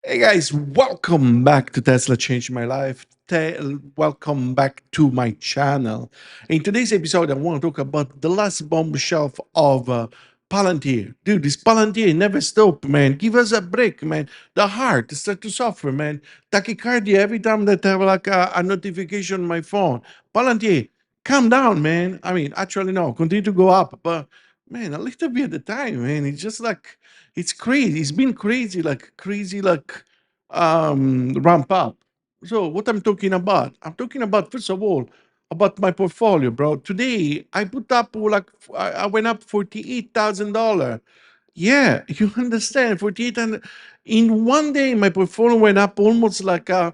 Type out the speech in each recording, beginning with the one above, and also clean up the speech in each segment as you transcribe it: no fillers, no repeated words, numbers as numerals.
Hey guys, welcome back to Tesla Changed My Life. Welcome back to my channel. In today's episode, I want to talk about the last bombshell of Palantir. Dude, this Palantir never stop, man. Give us a break, man. The heart start to suffer, man. Tachycardia every time that I have like a notification on my phone. Palantir, calm down, man. I mean, actually, no, continue to go up, but man, a little bit at a time, man. It's just like it's crazy. It's been crazy, like ramp up. So what I'm talking about? I'm talking about first of all about my portfolio, bro. Today I put up I went up $48,000. Yeah, you understand? 48 and in one day my portfolio went up almost like a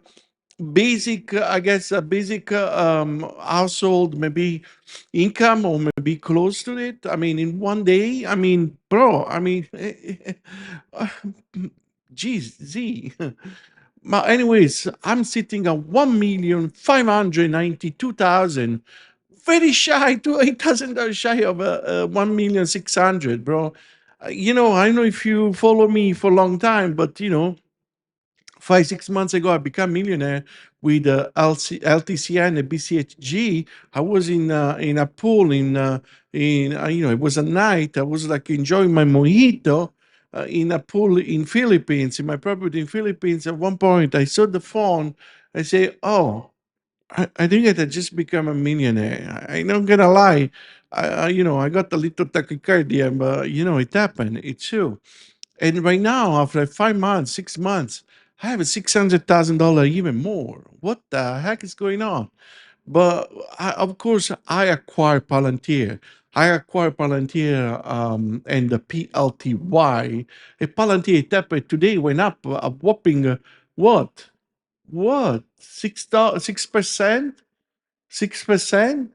basic, I guess, a basic household maybe income or maybe close to it. I mean, in one day. I mean, bro. I mean, geez, Z. But anyways, I'm sitting at 1,592,000, very shy to 8,000 shy of 1,600,000, bro. I don't know if you follow me for a long time, but 5 6 months ago I became millionaire with LTCN and BCHG. I was in a pool in it was a night. I was like enjoying my mojito in a pool in Philippines, in my property in Philippines. At one point, I saw the phone. I say, "Oh, I think that I just become a millionaire." I'm not gonna lie. I got a little tachycardia, but it happened. It's true. And right now, after 5 months, 6 months, I have a $600,000, even more. What the heck is going on? But of course, I acquired Palantir. I acquired Palantir and the PLTY. A Palantir tapped today went up a whopping what? What? 6%? 6%?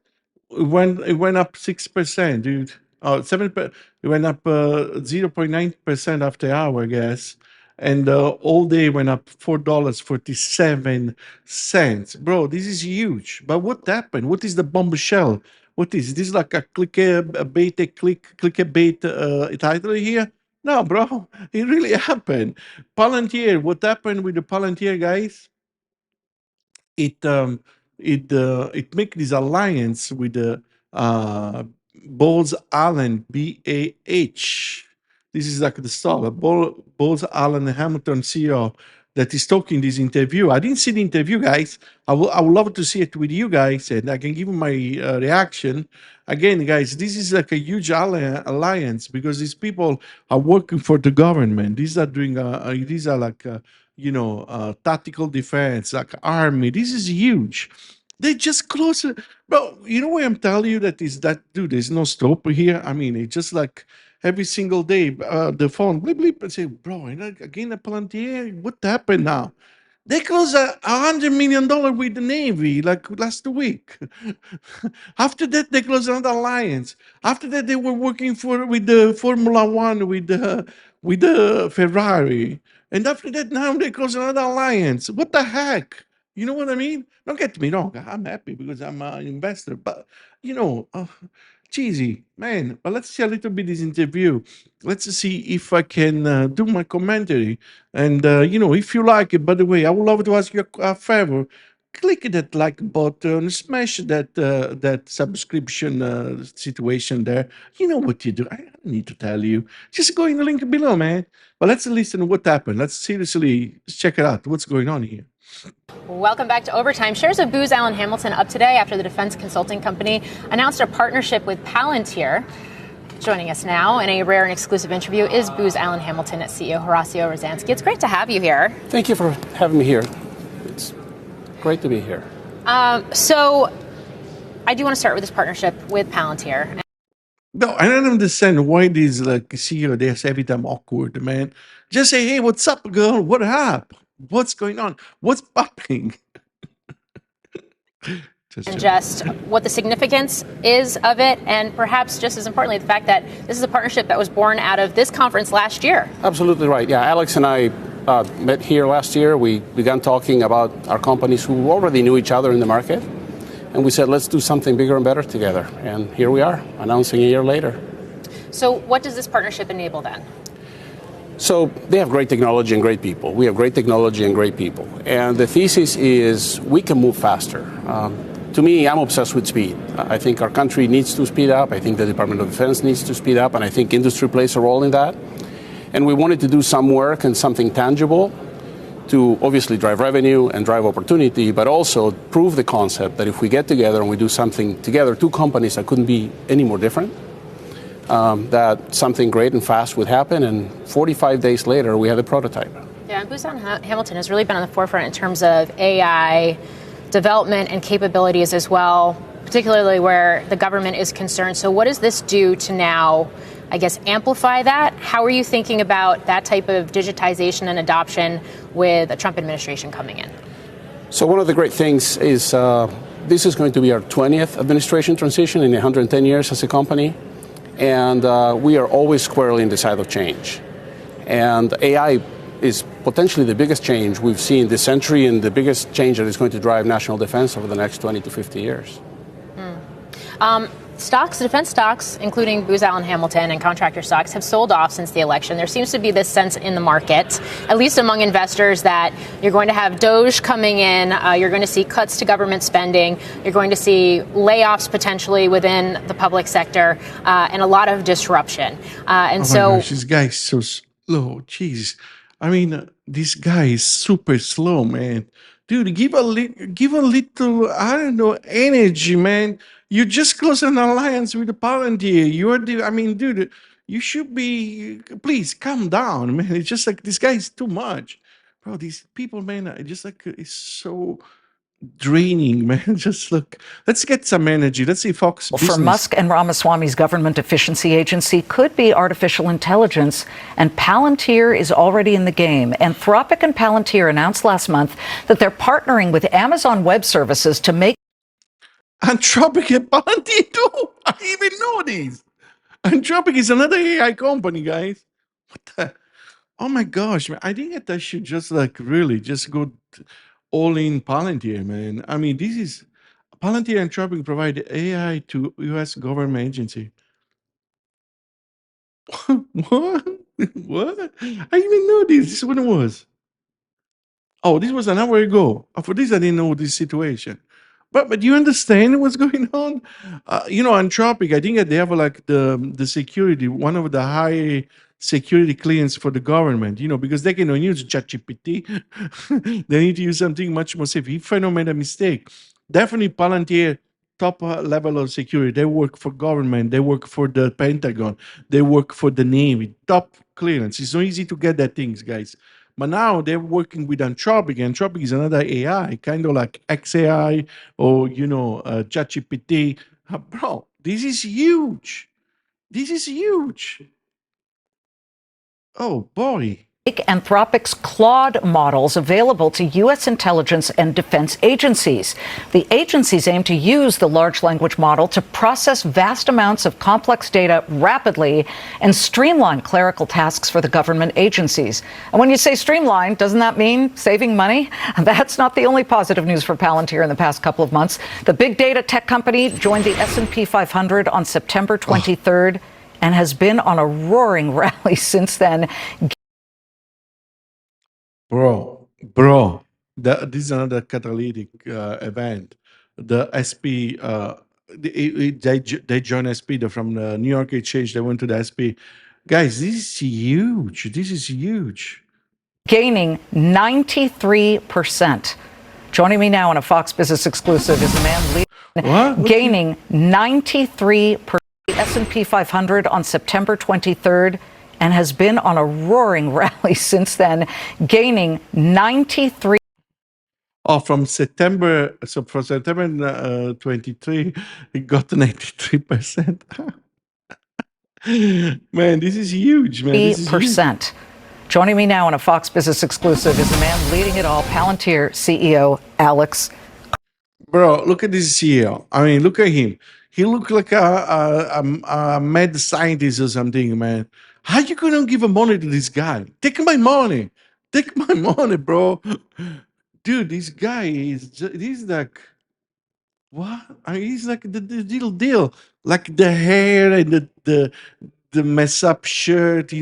It went up 6%, dude. Oh, 7. It went up 0.9% after hour, I guess. And all day went up $4.47. Bro, this is huge. But what happened? What is the bombshell? What is this, like a clickbait title here? No, bro, it really happened. Palantir, what happened with the Palantir guys? it it make this alliance with the uh Bose Allen, BAH. This is like the star, Bose Allen Hamilton CEO that is talking this interview. I didn't see the interview, guys. I would love to see it with you guys, and I can give you my reaction. Again, guys, this is like a huge alliance because these people are working for the government. These are like tactical defense, like army. This is huge. They just close it. Bro, you know what I'm telling you? That dude, there's no stop here. I mean, it's just like every single day, the phone bleep bleep and say, bro, again a Palantir. What happened now? They closed $100 million with the Navy like last week. After that, they closed another alliance. After that, they were working for with the Formula One with the Ferrari. And after that, now they close another alliance. What the heck? You know what I mean? Don't get me wrong. I'm happy because I'm an investor, but you know, uh, cheesy man. But let's see a little bit this interview. Let's see if I can do my commentary. And if you like it, by the way, I would love to ask you a favor. Click that like button, smash that subscription situation there. You know what you do. I don't need to tell you. Just go in the link below, man. But let's listen to what happened. Let's seriously check it out. What's going on here? Welcome back to Overtime. Shares of Booz Allen Hamilton up today after the defense consulting company announced a partnership with Palantir. Joining us now in a rare and exclusive interview is Booz Allen Hamilton CEO Horacio Rozanski. It's great to have you here. Thank you for having me here. It's great to be here. So I do want to start with this partnership with Palantir. No, I don't understand why these like CEO they're every time awkward, man. Just say, hey, what's up, girl? What up? What's going on? What's popping? And just what the significance is of it, and perhaps just as importantly, the fact that this is a partnership that was born out of this conference last year. Absolutely right. Yeah, Alex and I met here last year. We began talking about our companies who already knew each other in the market. And we said, let's do something bigger and better together. And here we are, announcing a year later. So what does this partnership enable then? So they have great technology and great people. We have great technology and great people. And the thesis is we can move faster. To me, I'm obsessed with speed. I think our country needs to speed up. I think the Department of Defense needs to speed up. And I think industry plays a role in that. And we wanted to do some work and something tangible to obviously drive revenue and drive opportunity, but also prove the concept that if we get together and we do something together, two companies that couldn't be any more different, that something great and fast would happen. And 45 days later, we had a prototype. Yeah, and Booz Allen Hamilton has really been on the forefront in terms of AI development and capabilities as well, particularly where the government is concerned. So what does this do to now, I guess, amplify that? How are you thinking about that type of digitization and adoption with a Trump administration coming in? So one of the great things is this is going to be our 20th administration transition in 110 years as a company. And we are always squarely in the side of change. And AI is potentially the biggest change we've seen this century and the biggest change that is going to drive national defense over the next 20 to 50 years. Stocks, defense stocks, including Booz Allen Hamilton and contractor stocks, have sold off since the election. There seems to be this sense in the market, at least among investors, that you're going to have DOGE coming in, you're going to see cuts to government spending, you're going to see layoffs potentially within the public sector, and a lot of disruption. Gosh, this guy is so slow. Jeez. I mean, this guy is super slow, man. Dude, give a little, I don't know, energy, man. You just closed an alliance with the Palantir. Dude, you should be, please calm down, man. It's just like, this guy is too much. Bro, these people, man, are just like, it's so draining, man. Just look, let's get some energy. Let's see Fox Business. For Musk and Ramaswamy's government efficiency agency could be artificial intelligence, and Palantir is already in the game. Anthropic and Palantir announced last month that they're partnering with Amazon Web Services to make Anthropic and Palantir too. I didn't even know this. Anthropic is another AI company, guys. What the? Oh my gosh, man. I think that I should just like really just go all in Palantir, man. I mean, this is Palantir and Anthropic provide AI to US government agency. What? What? I didn't even know this. This is what it was. Oh, this was an hour ago. For this, I didn't know this situation. But you understand what's going on? Anthropic, I think that they have like the security, one of the high security clearance for the government, because they can only use ChatGPT. They need to use something much more safe. If I don't make a mistake, definitely Palantir, top level of security. They work for government. They work for the Pentagon. They work for the Navy. Top clearance. It's so easy to get that things, guys. But now they're working with Anthropic. Anthropic is another AI, kind of like XAI or, ChatGPT. Bro, this is huge. This is huge. Oh, boy. Anthropic's Claude models available to U.S. intelligence and defense agencies. The agencies aim to use the large language model to process vast amounts of complex data rapidly and streamline clerical tasks for the government agencies. And when you say streamline, doesn't that mean saving money? That's not the only positive news for Palantir in the past couple of months. The big data tech company joined the S&P 500 on September 23rd and has been on a roaring rally since then. Bro, this is another catalytic event. The SP, they joined SP from the New York Exchange. They went to the SP. Guys, this is huge. This is huge. Gaining 93%. Joining me now on a Fox Business exclusive is a man gaining 93%. The S&P 500 on September 23rd. And has been on a roaring rally since then, gaining 93. Oh, from September 23, it got 93%. Man, this is huge, man. This is huge. Joining me now on a Fox Business exclusive is a man leading it all, Palantir CEO Alex. Bro, look at this CEO. I mean, look at him. He looked like a mad scientist or something, man. How you gonna give money to this guy? Take my money. Take my money, bro. Dude, this guy he's like, what? I mean, he's like the real deal. Like the hair and the the mess up shirt,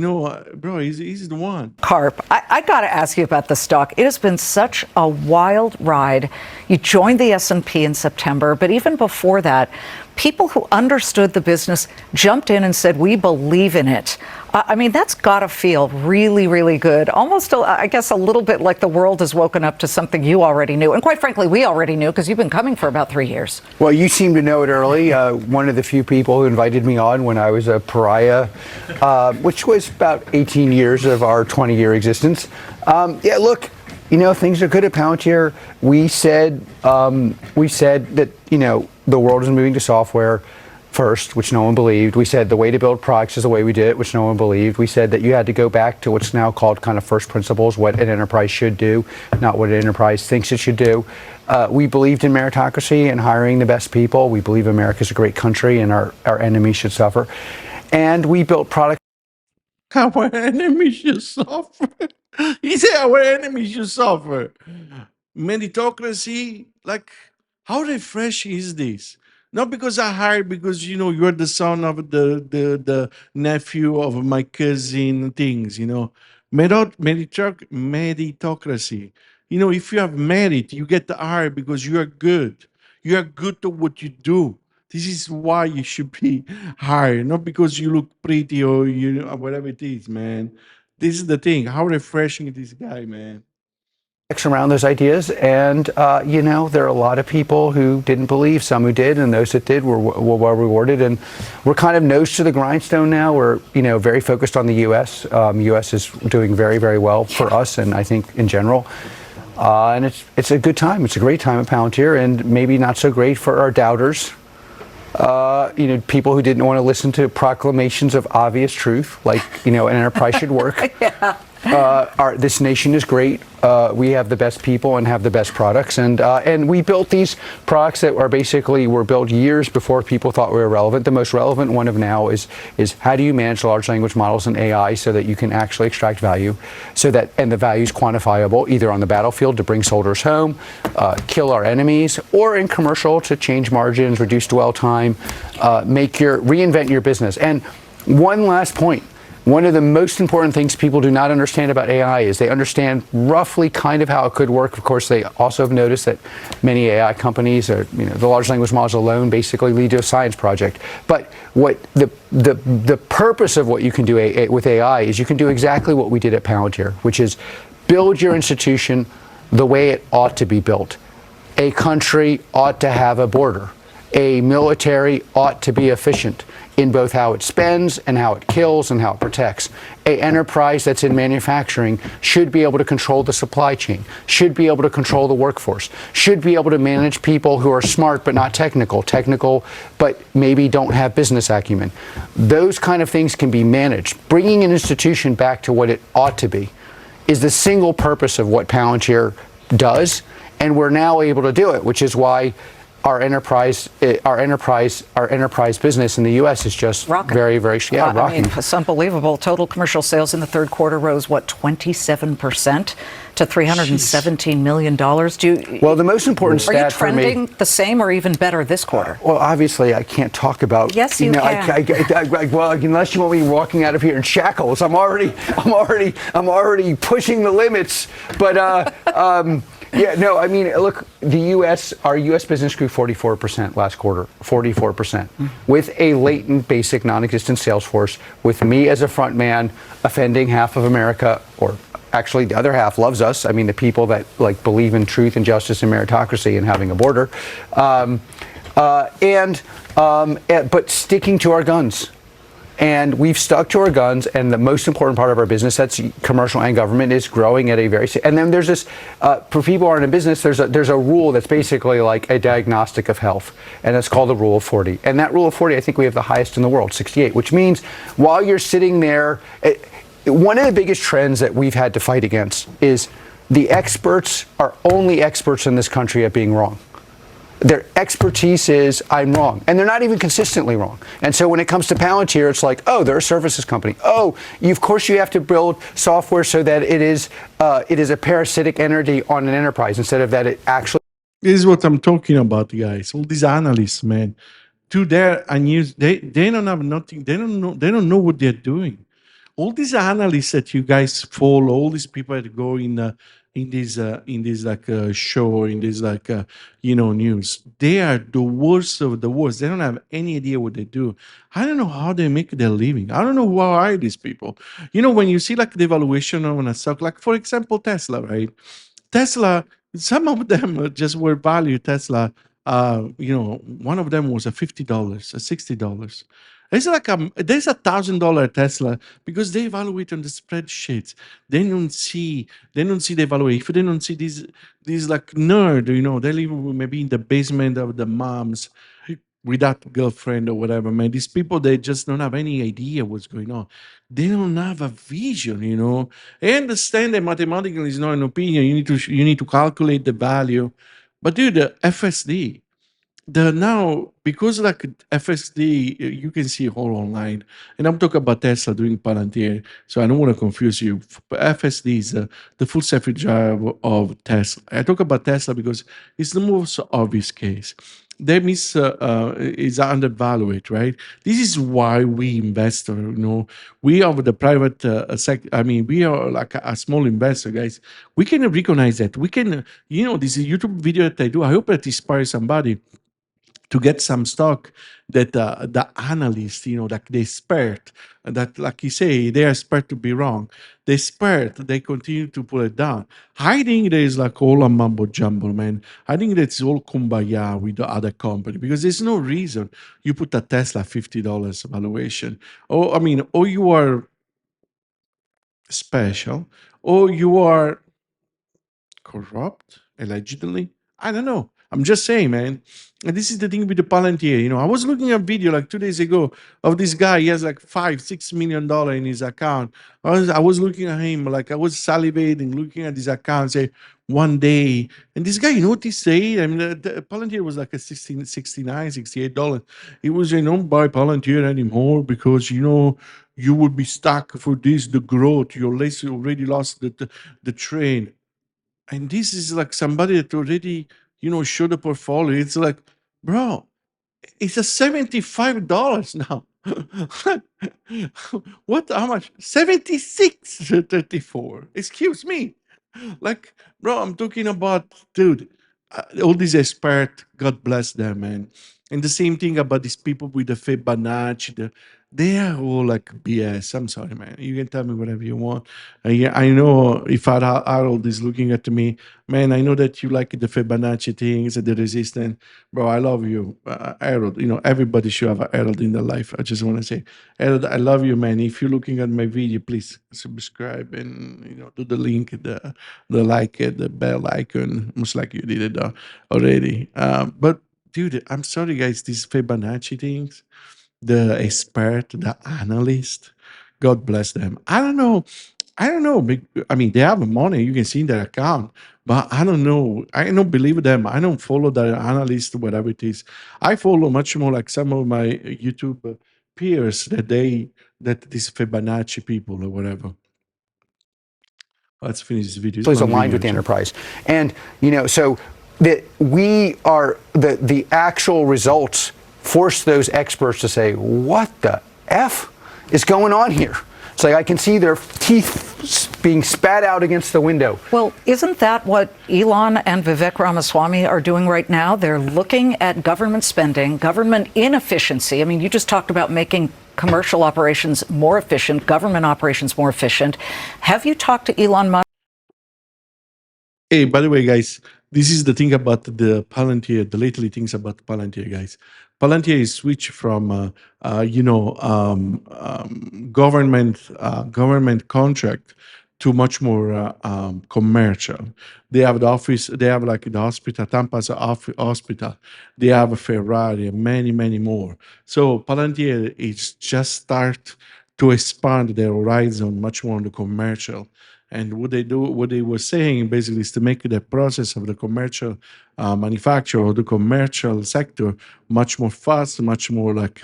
bro, he's the one. Carp, I got to ask you about the stock. It has been such a wild ride. You joined the S&P in September, but even before that, people who understood the business jumped in and said, we believe in it. I mean, that's got to feel really, really good. Almost, I guess, a little bit like the world has woken up to something you already knew. And quite frankly, we already knew because you've been coming for about 3 years. Well, you seem to know it early. One of the few people who invited me on when I was a pariah, which was about 18 years of our 20-year existence. Yeah, look, things are good at Palantir. We said that, the world is moving to software first, which no one believed. We said the way to build products is the way we did it, which no one believed. We said that you had to go back to what's now called kind of first principles, what an enterprise should do, not what an enterprise thinks it should do. We believed in meritocracy and hiring the best people. We believe America's a great country and our enemies should suffer. And we built products. Our enemies should suffer. He said our enemies should suffer. Meritocracy, like, how refreshing is this? Not because I hired, because you're the son of the nephew of my cousin, things. Meritocracy. If you have merit, you get hired because you are good. You are good at what you do. This is why you should be hired, not because you look pretty or whatever it is, man. This is the thing. How refreshing is this guy, man? Around those ideas, and there are a lot of people who didn't believe, some who did, and those that did were well rewarded. And we're kind of nose to the grindstone now. We're very focused on the U.S. U.S. is doing very, very well for us, and I think in general. And it's a good time. It's a great time at Palantir, and maybe not so great for our doubters. People who didn't want to listen to proclamations of obvious truth, like an enterprise should work. Yeah. This nation is great. We have the best people and have the best products, and we built these products that were built years before people thought we were relevant. The most relevant one of now is how do you manage large language models and AI so that you can actually extract value, and the value is quantifiable either on the battlefield to bring soldiers home, kill our enemies, or in commercial to change margins, reduce dwell time, reinvent your business. And one last point. One of the most important things people do not understand about AI is they understand roughly kind of how it could work. Of course, they also have noticed that many AI companies, the large language models alone basically lead to a science project. But what the purpose of what you can do with AI is you can do exactly what we did at Palantir, which is build your institution the way it ought to be built. A country ought to have a border. A military ought to be efficient in both how it spends and how it kills and how it protects. An enterprise that's in manufacturing should be able to control the supply chain, should be able to control the workforce, should be able to manage people who are smart but not technical but maybe don't have business acumen. Those kind of things can be managed. Bringing an institution back to what it ought to be is the single purpose of what Palantir does, and we're now able to do it, which is why our enterprise business in the U.S. is just rocking. Very, very, rocking. I mean, it's unbelievable. Total commercial sales in the third quarter rose 27% to $317 million. Well, the most important stat for me. Are you trending the same or even better this quarter? Well, obviously, I can't talk about. Yes, you can. Well, unless you want me walking out of here in shackles, I'm already pushing the limits. But. Yeah, no, I mean, look, our U.S. business grew 44% last quarter, 44%, with a latent, basic, non-existent sales force, with me as a front man offending half of America, or actually the other half loves us. I mean, the people that believe in truth and justice and meritocracy and having a border, but sticking to our guns. And we've stuck to our guns, and the most important part of our business, that's commercial and government, is growing at a very. And then there's this, for people who aren't in business, there's a rule that's basically like a diagnostic of health, and it's called the Rule of 40. And that Rule of 40, I think we have the highest in the world, 68, which means while you're sitting there, one of the biggest trends that we've had to fight against is the experts are only experts in this country at being wrong. Their expertise is, I'm wrong. And they're not even consistently wrong. And so when it comes to Palantir, it's like, oh, they're a services company. Oh, of course you have to build software so that it is a parasitic entity on an enterprise instead of that it actually. This is what I'm talking about, guys. All these analysts, man. to their unused. They don't have nothing. They don't know what they're doing. All these analysts that you guys follow, all these people that go in this like show, in this like news, they are the worst of the worst. They don't have any idea what they do. I don't know how they make their living. I don't know who are these people. When you see like the evaluation of a stock, like for example Tesla, right? Tesla, some of them just were value Tesla. One of them was a $50, a $60. It's like there's $1,000 Tesla because they evaluate on the spreadsheets. They don't see the evaluation. If they don't see these like nerd, they live maybe in the basement of the moms without girlfriend or whatever, man. These people, they just don't have any idea what's going on. They don't have a vision. I understand that mathematical is not an opinion. You need to calculate the value. But dude, the FSD, the now because like FSD, you can see all online, and I'm talking about Tesla doing Palantir, so I don't want to confuse you. But FSD is the full self-drive of Tesla. I talk about Tesla because it's the most obvious case. That means is undervalued, right? This is why we investor, we are the private sector. I mean, we are like a small investor, guys. We can recognize that. We can, this is a YouTube video that I do. I hope that inspires somebody to get some stock that the analysts, like they expert, that like you say, they expect to be wrong. They expert, they continue to pull it down. I think there is like all a mumbo jumbo, man. I think that's all kumbaya with the other company because there's no reason you put a Tesla $50 valuation. Or you are special, or you are corrupt, allegedly. I don't know. I'm just saying, man. And this is the thing with the Palantir. I was looking at a video like 2 days ago of this guy. He has like $5-6 million in his account. I was looking at him, like I was salivating, looking at his account, say one day. And this guy, what he said? I mean, the Palantir was like a $69, $68. He was saying, don't buy Palantir anymore because you would be stuck for this, the growth. You already lost the train. And this is like somebody that already, showed the portfolio. It's like, bro, it's a $75 now. What? How much? 76.34. Excuse me. Like, bro, I'm talking about, dude, all these experts, God bless them, man. And the same thing about these people with the Fibonacci, they are all like BS. I'm sorry, man. You can tell me whatever you want. Yeah, I know if Harold is looking at me, man, I know that you like the Fibonacci things and the resistance. Bro, I love you, Harold. Everybody should have a Harold in their life. I just want to say, Harold, I love you, man. If you're looking at my video, please subscribe and, do the link, the like, the bell icon, most like you did it already. But dude, I'm sorry, guys, these Fibonacci things, the expert, the analyst, God bless them. I don't know. I mean, they have money. You can see in their account, but I don't know. I don't believe them. I don't follow the analyst, whatever it is. I follow much more like some of my YouTube peers that these Fibonacci people or whatever. Let's finish this video. Is aligned with the enterprise. And, so that we are, the actual results force those experts to say, what the F is going on here? It's like I can see their teeth being spat out against the window. Well, isn't that what Elon and Vivek Ramaswamy are doing right now? They're looking at government spending, government inefficiency. I mean, you just talked about making commercial operations more efficient, government operations more efficient. Have you talked to Elon Musk? Hey, by the way, guys, this is the thing about the Palantir, the lately things about Palantir, guys. Palantir is switched from, government contract to much more commercial. They have the office, they have like the hospital, Tampa's hospital. They have a Ferrari, and many, many more. So Palantir is just start to expand their horizon much more on the commercial. And what they were saying basically is to make the process of the commercial manufacture or the commercial sector much more fast, much more like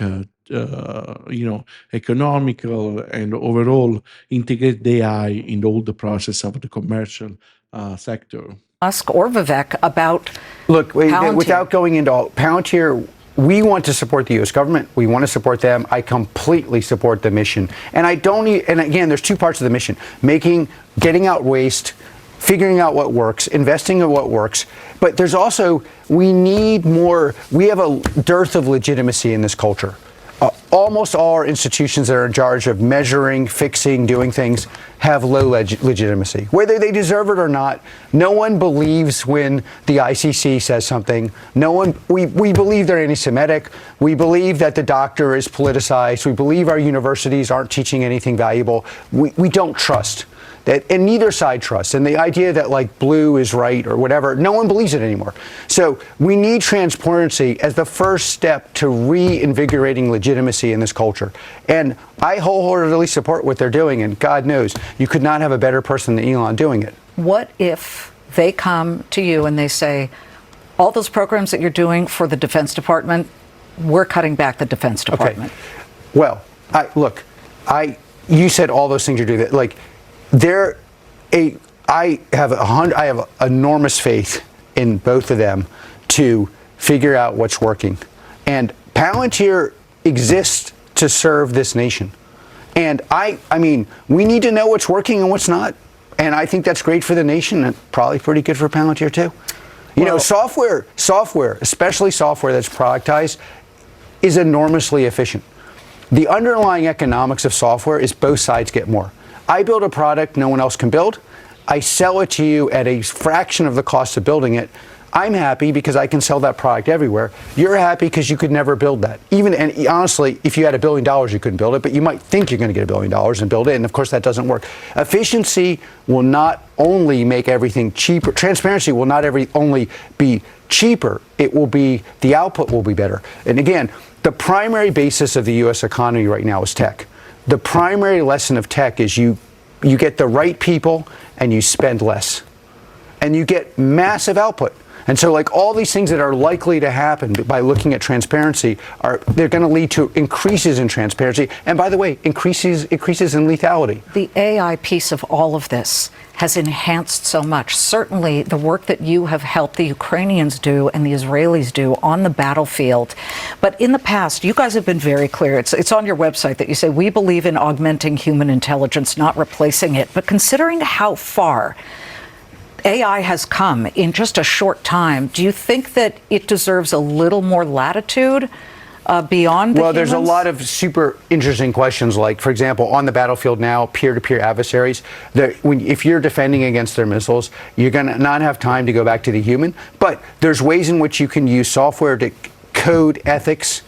economical, and overall integrate the AI in all the process of the commercial sector. Musk or Vivek about Look, Palantir. without going into all, Palantir we want to support the U.S. government. We want to support them. I completely support the mission. And I don't need, and again, there's two parts of the mission: getting out waste, figuring out what works, investing in what works. But there's also, we need more. We have a dearth of legitimacy in this culture. Almost all our institutions that are in charge of measuring, fixing, doing things have low legitimacy. Whether they deserve it or not, no one believes when the ICC says something. We believe they're anti-Semitic. We believe that the doctor is politicized. We believe our universities aren't teaching anything valuable. We don't trust. And neither side trusts. And the idea that like blue is right or whatever, no one believes it anymore. So we need transparency as the first step to reinvigorating legitimacy in this culture. And I wholeheartedly support what they're doing. And God knows, you could not have a better person than Elon doing it. What if they come to you and they say, all those programs that you're doing for the Defense Department, we're cutting back the Defense Department? Okay. Well, you said all those things you're doing. Like, I have enormous faith in both of them to figure out what's working. And Palantir exists to serve this nation. And I mean, we need to know what's working and what's not. And I think that's great for the nation and probably pretty good for Palantir too. You know, software, especially software that's productized, is enormously efficient. The underlying economics of software is both sides get more. I build a product no one else can build. I sell it to you at a fraction of the cost of building it. I'm happy because I can sell that product everywhere. You're happy because you could never build that. And honestly, if you had $1 billion, you couldn't build it, but you might think you're going to get $1 billion and build it. And of course, that doesn't work. Efficiency will not only make everything cheaper. Transparency will not only be cheaper. It will be, the output will be better. And again, the primary basis of the U.S. economy right now is tech. The primary lesson of tech is you get the right people and you spend less. And you get massive output. And so like all these things that are likely to happen by looking at transparency they're going to lead to increases in transparency. And by the way, increases in lethality. The AI piece of all of this has enhanced so much. Certainly the work that you have helped the Ukrainians do and the Israelis do on the battlefield. But in the past, you guys have been very clear. It's on your website that you say, we believe in augmenting human intelligence, not replacing it. But considering how far AI has come in just a short time, do you think that it deserves a little more latitude beyond the Well, there's a humans? lot of super interesting questions, like, for example, on the battlefield now, peer-to-peer adversaries. If you're defending against their missiles, you're going to not have time to go back to the human. But there's ways in which you can use software to code ethics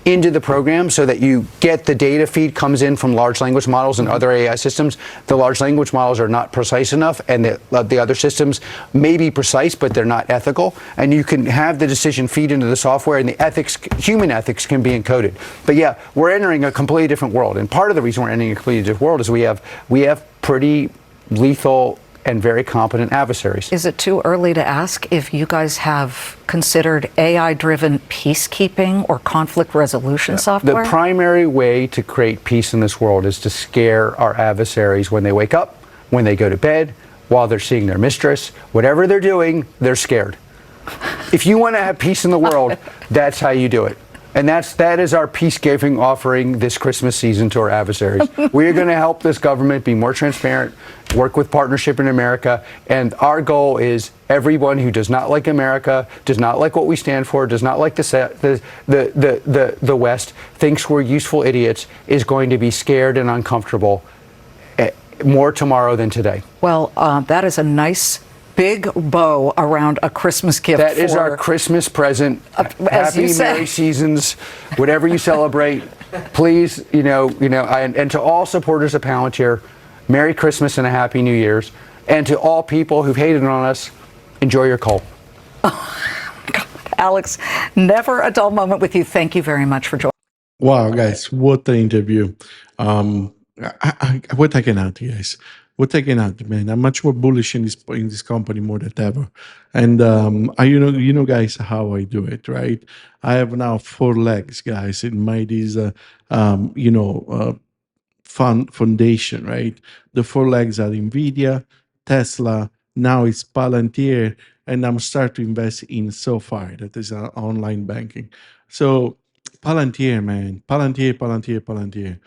into the program so that you get the data feed comes in from large language models and other AI systems. The large language models are not precise enough, and the other systems may be precise, but they're not ethical. And you can have the decision feed into the software, and the ethics, human ethics, can be encoded. But yeah, we're entering a completely different world. And part of the reason we're entering a completely different world is we have pretty lethal and very competent adversaries. Is it too early to ask if you guys have considered AI-driven peacekeeping or conflict resolution software? The primary way to create peace in this world is to scare our adversaries when they wake up, when they go to bed, while they're seeing their mistress. Whatever they're doing, they're scared. If you want to have peace in the world, that's how you do it. And that is our peace-giving offering this Christmas season to our adversaries. We are going to help this government be more transparent, work with Partnership in America, and our goal is everyone who does not like America, does not like what we stand for, does not like the West, thinks we're useful idiots, is going to be scared and uncomfortable more tomorrow than today. Well, that is a nice big bow around a Christmas gift. That is our Christmas present. Happy Merry Seasons, whatever you celebrate. Please, and to all supporters of Palantir, Merry Christmas and a Happy New Year's. And to all people who've hated on us, enjoy your coal. Oh, God. Alex, never a dull moment with you. Thank you very much for joining. Wow, guys, what an interview. We're taking out, guys. We're taking out, man. I'm much more bullish in this company more than ever. And you know, guys, how I do it, right? I have now 4 legs, guys, in my foundation, right? The 4 legs are Nvidia, Tesla, Now it's Palantir, and I'm starting to invest in SoFi, that is online banking. So Palantir, man, Palantir.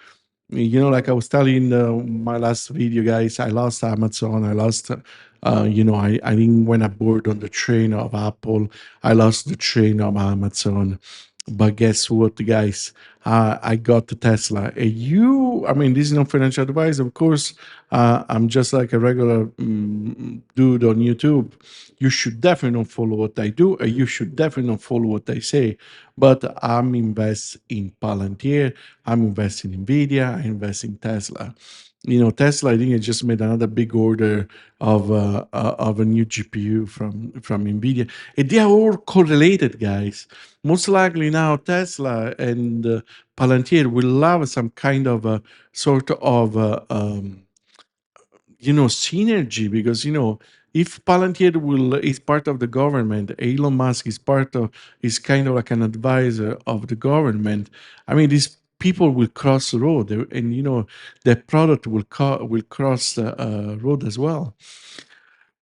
Like I was telling in my last video, guys, I lost Amazon. I lost, I didn't went aboard on the train of Apple. I lost the train of Amazon. But guess what, guys? I got the Tesla. I mean, this is not financial advice, of course. I'm just like a regular dude on YouTube. You should definitely not follow what I do, and you should definitely not follow what I say. But I'm invest in Palantir. I'm investing in Nvidia. I invest in Tesla. Tesla, I think it just made another big order of a new GPU from Nvidia, and they are all correlated, guys. Most likely now, Tesla and Palantir will have some kind of a sort of synergy, because if Palantir is part of the government, Elon Musk is kind of like an advisor of the government. I mean, these people will cross the road, and their product will cross the road as well.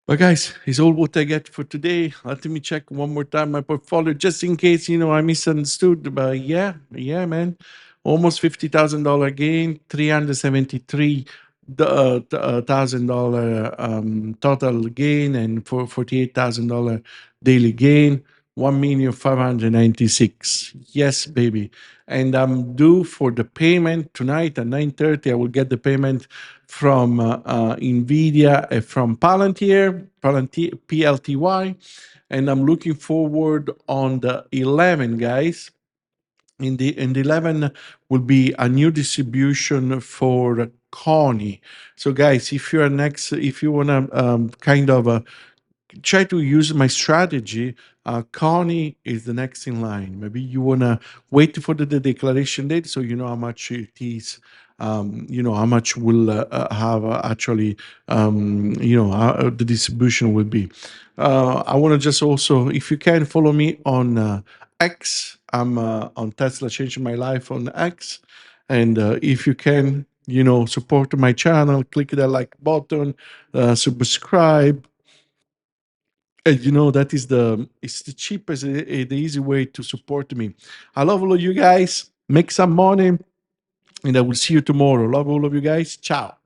But guys, it's all what I get for today. Let me check one more time my portfolio, just in case I misunderstood. But yeah, man, almost $50,000 gain, $373,000 total gain, and for $48,000 daily gain. 1,596,000. Yes, baby. And I'm due for the payment tonight at 9:30. I will get the payment from Nvidia and from Palantir, PLTY, and I'm looking forward on the 11, guys. In the 11 will be a new distribution for Connie. So, guys, if you wanna kind of try to use my strategy, Connie is the next in line. Maybe you want to wait for the declaration date, so you know how much it is. How much will have actually, the distribution will be. I want to just also, if you can, follow me on X. I'm on Tesla Changing My Life on X. And if you can, support my channel, click that like button, subscribe. And that is it's the cheapest, the easy way to support me. I love all of you guys. Make some money, and I will see you tomorrow. Love all of you guys. Ciao.